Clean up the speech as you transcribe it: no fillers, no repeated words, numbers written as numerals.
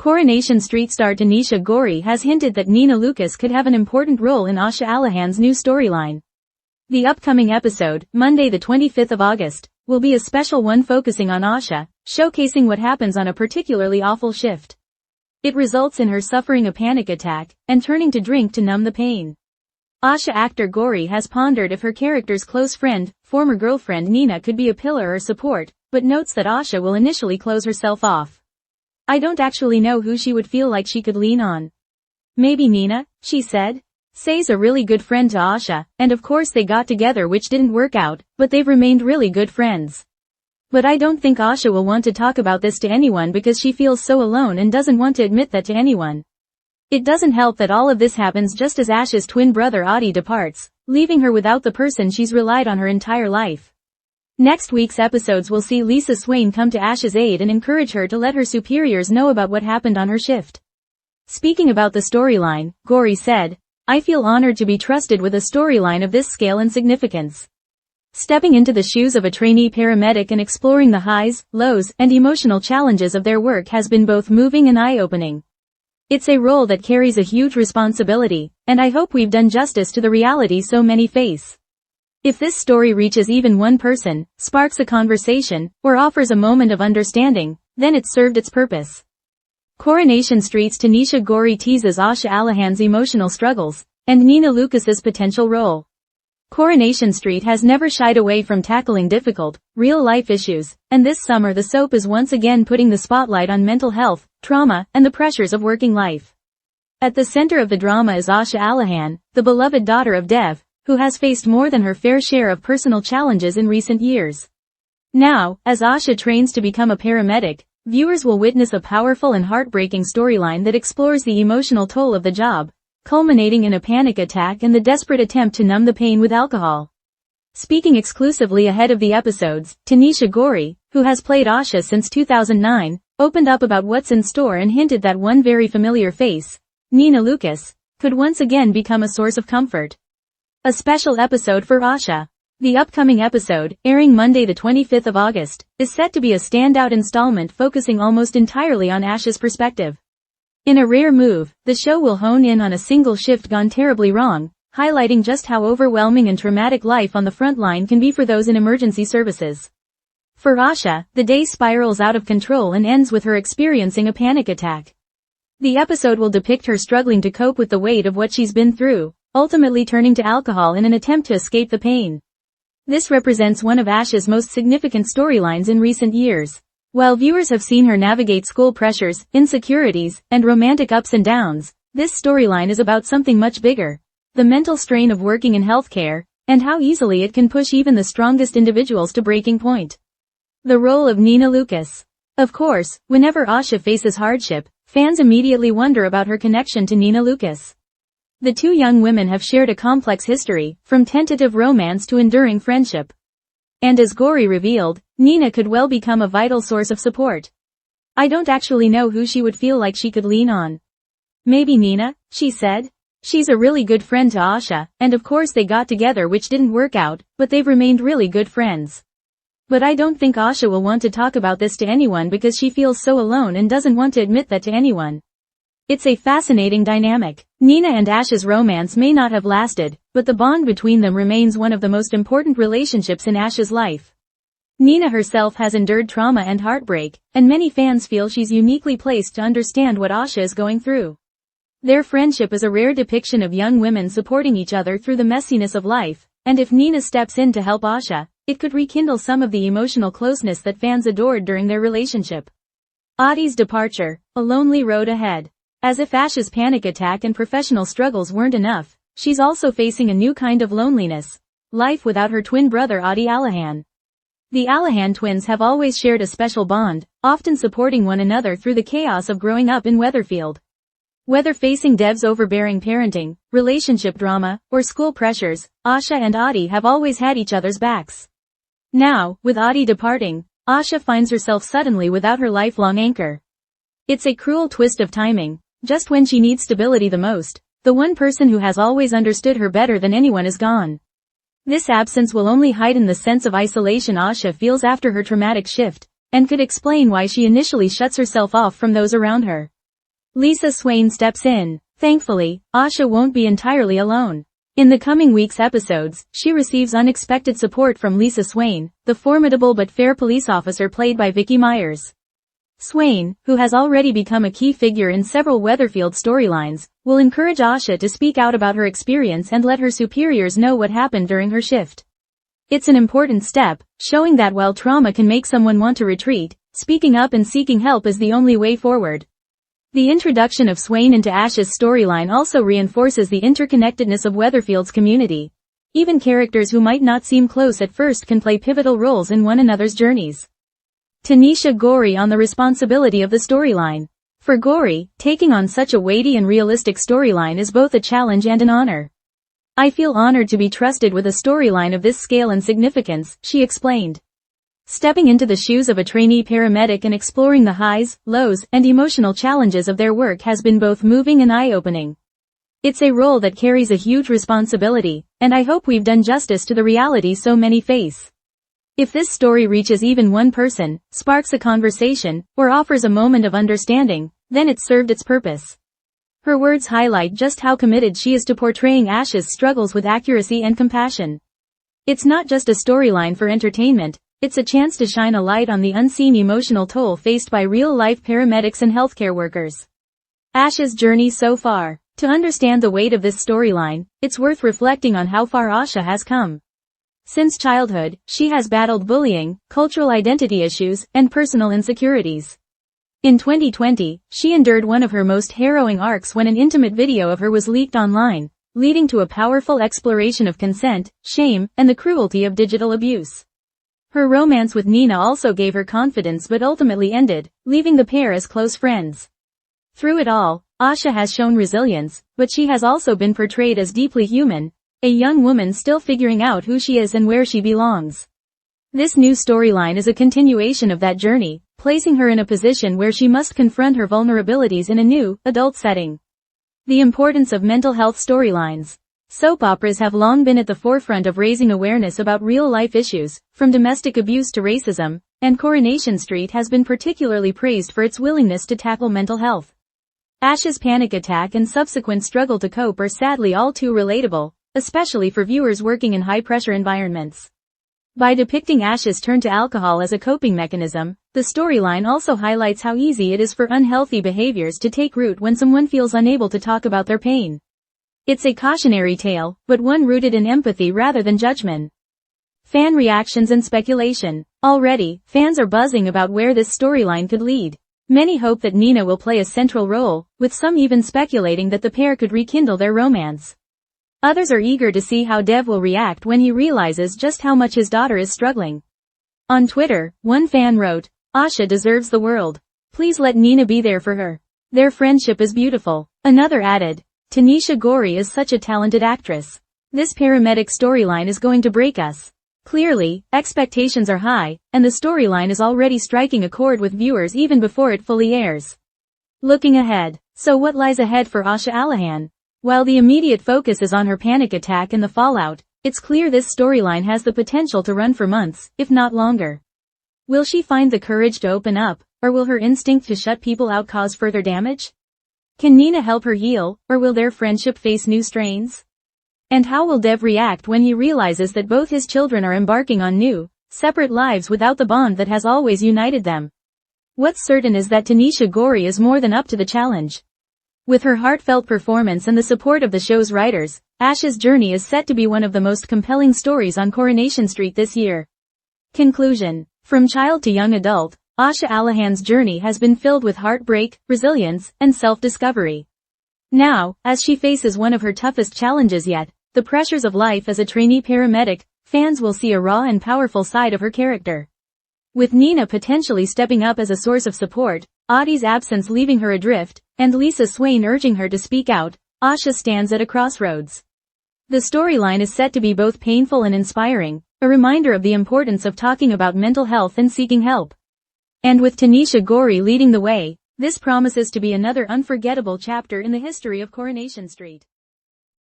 Coronation Street star Tanisha Gori has hinted that Nina Lucas could have an important role in Asha Alahan's new storyline. The upcoming episode, Monday the 25th of August, will be a special one focusing on Asha, showcasing what happens on a particularly awful shift. It results in her suffering a panic attack and turning to drink to numb the pain. Asha actor Gori has pondered if her character's close friend, former girlfriend Nina could be a pillar or support, but notes that Asha will initially close herself off. "I don't actually know who she would feel like she could lean on. Maybe Nina," she said. Say's a really good friend to Asha, and of course they got together which didn't work out, but they've remained really good friends. But I don't think Asha will want to talk about this to anyone because she feels so alone and doesn't want to admit that to anyone. It doesn't help that all of this happens just as Asha's twin brother Adi departs, leaving her without the person she's relied on her entire life. Next week's episodes will see Lisa Swain come to Asha's aid and encourage her to let her superiors know about what happened on her shift. Speaking about the storyline, Gori said, "I feel honored to be trusted with a storyline of this scale and significance. Stepping into the shoes of a trainee paramedic and exploring the highs, lows, and emotional challenges of their work has been both moving and eye-opening. It's a role that carries a huge responsibility, and I hope we've done justice to the reality so many face. If this story reaches even one person, sparks a conversation, or offers a moment of understanding, then it's served its purpose." Coronation Street's Tanisha Gori teases Asha Alahan's emotional struggles, and Nina Lucas's potential role. Coronation Street has never shied away from tackling difficult, real-life issues, and this summer the soap is once again putting the spotlight on mental health, trauma, and the pressures of working life. At the center of the drama is Asha Alahan, the beloved daughter of Dev, who has faced more than her fair share of personal challenges in recent years. Now, as Asha trains to become a paramedic, viewers will witness a powerful and heartbreaking storyline that explores the emotional toll of the job, culminating in a panic attack and the desperate attempt to numb the pain with alcohol. Speaking exclusively ahead of the episodes, Tanisha Gori, who has played Asha since 2009, opened up about what's in store and hinted that one very familiar face, Nina Lucas, could once again become a source of comfort. A special episode for Asha. The upcoming episode, airing Monday the 25th of August, is set to be a standout installment focusing almost entirely on Asha's perspective. In a rare move, the show will hone in on a single shift gone terribly wrong, highlighting just how overwhelming and traumatic life on the front line can be for those in emergency services. For Asha, the day spirals out of control and ends with her experiencing a panic attack. The episode will depict her struggling to cope with the weight of what she's been through, ultimately turning to alcohol in an attempt to escape the pain. This represents one of Asha's most significant storylines in recent years. While viewers have seen her navigate school pressures, insecurities, and romantic ups and downs, this storyline is about something much bigger: the mental strain of working in healthcare, and how easily it can push even the strongest individuals to breaking point. The role of Nina Lucas. Of course, whenever Asha faces hardship, fans immediately wonder about her connection to Nina Lucas. The two young women have shared a complex history, from tentative romance to enduring friendship. And as Gori revealed, Nina could well become a vital source of support. "I don't actually know who she would feel like she could lean on. Maybe Nina," she said. She's a really good friend to Asha, and of course they got together which didn't work out, but they've remained really good friends. But I don't think Asha will want to talk about this to anyone because she feels so alone and doesn't want to admit that to anyone. It's a fascinating dynamic. Nina and Asha's romance may not have lasted, but the bond between them remains one of the most important relationships in Asha's life. Nina herself has endured trauma and heartbreak, and many fans feel she's uniquely placed to understand what Asha is going through. Their friendship is a rare depiction of young women supporting each other through the messiness of life, and if Nina steps in to help Asha, it could rekindle some of the emotional closeness that fans adored during their relationship. Adi's departure, a lonely road ahead. As if Asha's panic attack and professional struggles weren't enough, she's also facing a new kind of loneliness: life without her twin brother Adi Alahan. The Alahan twins have always shared a special bond, often supporting one another through the chaos of growing up in Weatherfield. Whether facing Dev's overbearing parenting, relationship drama, or school pressures, Asha and Adi have always had each other's backs. Now, with Adi departing, Asha finds herself suddenly without her lifelong anchor. It's a cruel twist of timing. Just when she needs stability the most, the one person who has always understood her better than anyone is gone. This absence will only heighten the sense of isolation Asha feels after her traumatic shift, and could explain why she initially shuts herself off from those around her. Lisa Swain steps in. Thankfully, Asha won't be entirely alone. In the coming week's episodes, she receives unexpected support from Lisa Swain, the formidable but fair police officer played by Vicky Myers. Swain, who has already become a key figure in several Weatherfield storylines, will encourage Asha to speak out about her experience and let her superiors know what happened during her shift. It's an important step, showing that while trauma can make someone want to retreat, speaking up and seeking help is the only way forward. The introduction of Swain into Ash's storyline also reinforces the interconnectedness of Weatherfield's community. Even characters who might not seem close at first can play pivotal roles in one another's journeys. Tanisha Gori on the responsibility of the storyline. For Gori, taking on such a weighty and realistic storyline is both a challenge and an honor. I feel honored to be trusted with a storyline of this scale and significance, she explained. Stepping into the shoes of a trainee paramedic and exploring the highs, lows, and emotional challenges of their work has been both moving and eye-opening. It's a role that carries a huge responsibility, and I hope we've done justice to the reality so many face. If this story reaches even one person, sparks a conversation, or offers a moment of understanding, then it's served its purpose. Her words highlight just how committed she is to portraying Ash's struggles with accuracy and compassion. It's not just a storyline for entertainment, it's a chance to shine a light on the unseen emotional toll faced by real-life paramedics and healthcare workers. Ash's journey so far. To understand the weight of this storyline, it's worth reflecting on how far Asha has come. Since childhood, she has battled bullying, cultural identity issues, and personal insecurities. In 2020, she endured one of her most harrowing arcs when an intimate video of her was leaked online, leading to a powerful exploration of consent, shame, and the cruelty of digital abuse. Her romance with Nina also gave her confidence but ultimately ended, leaving the pair as close friends. Through it all, Asha has shown resilience, but she has also been portrayed as deeply human, a young woman still figuring out who she is and where she belongs. This new storyline is a continuation of that journey, placing her in a position where she must confront her vulnerabilities in a new, adult setting. The importance of mental health storylines. Soap operas have long been at the forefront of raising awareness about real-life issues, from domestic abuse to racism, and Coronation Street has been particularly praised for its willingness to tackle mental health. Ash's panic attack and subsequent struggle to cope are sadly all too relatable, especially for viewers working in high-pressure environments. By depicting Ash's turn to alcohol as a coping mechanism, the storyline also highlights how easy it is for unhealthy behaviors to take root when someone feels unable to talk about their pain. It's a cautionary tale, but one rooted in empathy rather than judgment. Fan reactions and speculation. Already, fans are buzzing about where this storyline could lead. Many hope that Nina will play a central role, with some even speculating that the pair could rekindle their romance. Others are eager to see how Dev will react when he realizes just how much his daughter is struggling. On Twitter, one fan wrote, "Asha deserves the world. Please let Nina be there for her. Their friendship is beautiful." Another added, "Tanisha Gori is such a talented actress. This paramedic storyline is going to break us." Clearly, expectations are high, and the storyline is already striking a chord with viewers even before it fully airs. Looking ahead. So what lies ahead for Asha Alahan? While the immediate focus is on her panic attack and the fallout, it's clear this storyline has the potential to run for months, if not longer. Will she find the courage to open up, or will her instinct to shut people out cause further damage? Can Nina help her heal, or will their friendship face new strains? And how will Dev react when he realizes that both his children are embarking on new, separate lives without the bond that has always united them? What's certain is that Tanisha Gori is more than up to the challenge. With her heartfelt performance and the support of the show's writers, Ash's journey is set to be one of the most compelling stories on Coronation Street this year. Conclusion. From child to young adult, Asha Alahan's journey has been filled with heartbreak, resilience, and self-discovery. Now, as she faces one of her toughest challenges yet, the pressures of life as a trainee paramedic, fans will see a raw and powerful side of her character. With Nina potentially stepping up as a source of support, Audie's absence leaving her adrift, and Lisa Swain urging her to speak out, Asha stands at a crossroads. The storyline is set to be both painful and inspiring, a reminder of the importance of talking about mental health and seeking help. And with Tanisha Gori leading the way, this promises to be another unforgettable chapter in the history of Coronation Street.